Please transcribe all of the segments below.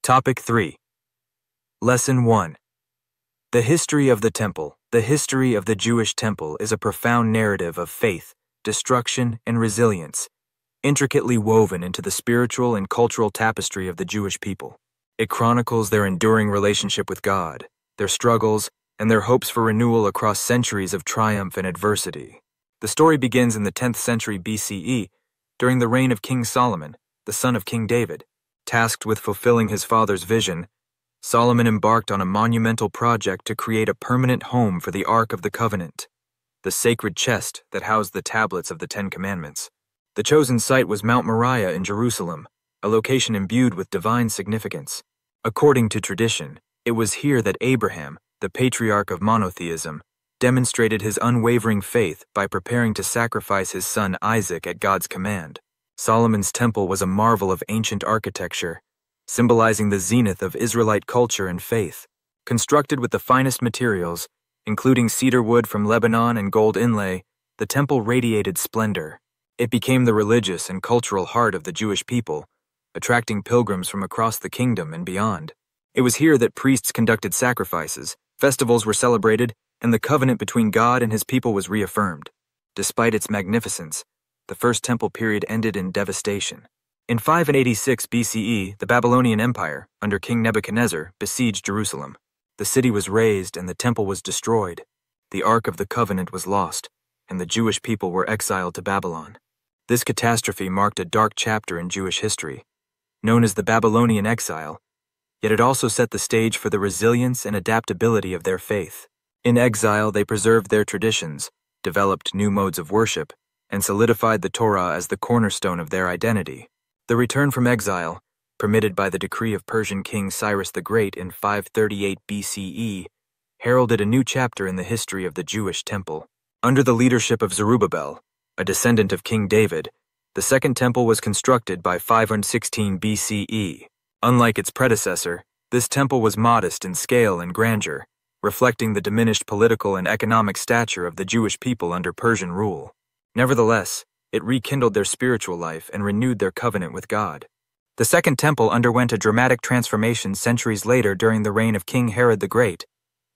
Topic 3. Lesson 1. The history of the temple. The history of the Jewish temple is a profound narrative of faith, destruction, and resilience, intricately woven into the spiritual and cultural tapestry of the Jewish people. It chronicles their enduring relationship with God, their struggles, and their hopes for renewal across centuries of triumph and adversity. The story begins in the 10th century BCE, during the reign of King Solomon, the son of King David. Tasked with fulfilling his father's vision, Solomon embarked on a monumental project to create a permanent home for the Ark of the Covenant, the sacred chest that housed the tablets of the Ten Commandments. The chosen site was Mount Moriah in Jerusalem, a location imbued with divine significance. According to tradition, it was here that Abraham, the patriarch of monotheism, demonstrated his unwavering faith by preparing to sacrifice his son Isaac at God's command. Solomon's temple was a marvel of ancient architecture, symbolizing the zenith of Israelite culture and faith. Constructed with the finest materials, including cedar wood from Lebanon and gold inlay, the temple radiated splendor. It became the religious and cultural heart of the Jewish people, attracting pilgrims from across the kingdom and beyond. It was here that priests conducted sacrifices, festivals were celebrated, and the covenant between God and his people was reaffirmed. Despite its magnificence, the First Temple period ended in devastation. In 586 BCE, the Babylonian Empire, under King Nebuchadnezzar, besieged Jerusalem. The city was razed and the temple was destroyed. The Ark of the Covenant was lost, and the Jewish people were exiled to Babylon. This catastrophe marked a dark chapter in Jewish history, known as the Babylonian exile, yet it also set the stage for the resilience and adaptability of their faith. In exile, they preserved their traditions, developed new modes of worship, and solidified the Torah as the cornerstone of their identity. The return from exile, permitted by the decree of Persian King Cyrus the Great in 538 BCE, heralded a new chapter in the history of the Jewish temple. Under the leadership of Zerubbabel, a descendant of King David, the Second Temple was constructed by 516 BCE. Unlike its predecessor, this temple was modest in scale and grandeur, reflecting the diminished political and economic stature of the Jewish people under Persian rule. Nevertheless, it rekindled their spiritual life and renewed their covenant with God. The Second Temple underwent a dramatic transformation centuries later during the reign of King Herod the Great,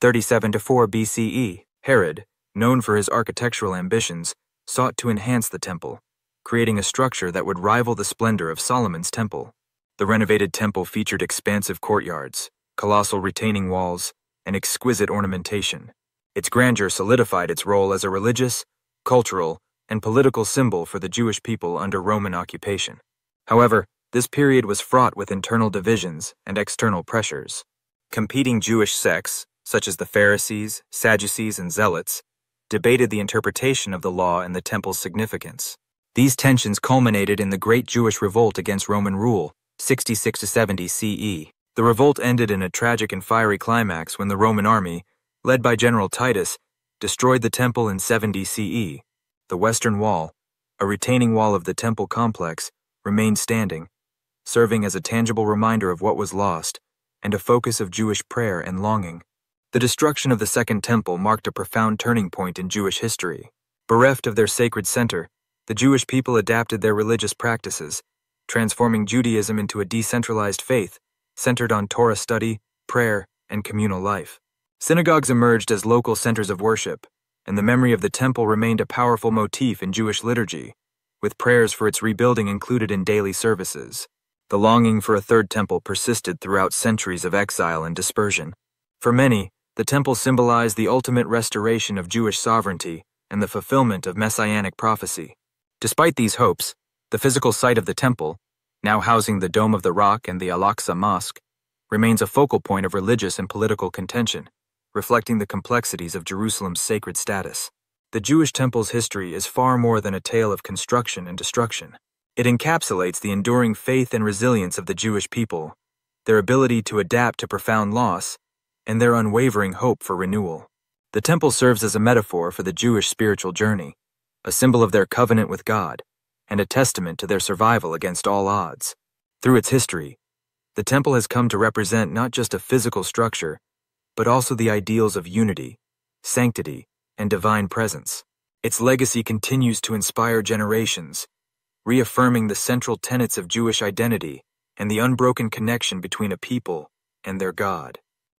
37-4 BCE. Herod, known for his architectural ambitions, sought to enhance the temple, creating a structure that would rival the splendor of Solomon's temple. The renovated temple featured expansive courtyards, colossal retaining walls, and exquisite ornamentation. Its grandeur solidified its role as a religious, cultural, and political symbol for the Jewish people under Roman occupation. However, this period was fraught with internal divisions and external pressures. Competing Jewish sects, such as the Pharisees, Sadducees, and Zealots, debated the interpretation of the law and the temple's significance. These tensions culminated in the Great Jewish Revolt against Roman rule, 66-70 CE. The revolt ended in a tragic and fiery climax when the Roman army, led by General Titus, destroyed the temple in 70 CE. The western wall, a retaining wall of the temple complex, remained standing, serving as a tangible reminder of what was lost and a focus of Jewish prayer and longing. The destruction of the Second Temple marked a profound turning point in Jewish history. Bereft of their sacred center, the Jewish people adapted their religious practices, transforming Judaism into a decentralized faith centered on Torah study, prayer, and communal life. Synagogues emerged as local centers of worship, and the memory of the temple remained a powerful motif in Jewish liturgy, with prayers for its rebuilding included in daily services. The longing for a third temple persisted throughout centuries of exile and dispersion. For many, the temple symbolized the ultimate restoration of Jewish sovereignty and the fulfillment of messianic prophecy. Despite these hopes, the physical site of the temple, now housing the Dome of the Rock and the Al-Aqsa Mosque, remains a focal point of religious and political contention, reflecting the complexities of Jerusalem's sacred status. The Jewish temple's history is far more than a tale of construction and destruction. It encapsulates the enduring faith and resilience of the Jewish people, their ability to adapt to profound loss, and their unwavering hope for renewal. The temple serves as a metaphor for the Jewish spiritual journey, a symbol of their covenant with God, and a testament to their survival against all odds. Through its history, the temple has come to represent not just a physical structure, but also the ideals of unity, sanctity, and divine presence. Its legacy continues to inspire generations, reaffirming the central tenets of Jewish identity and the unbroken connection between a people and their God.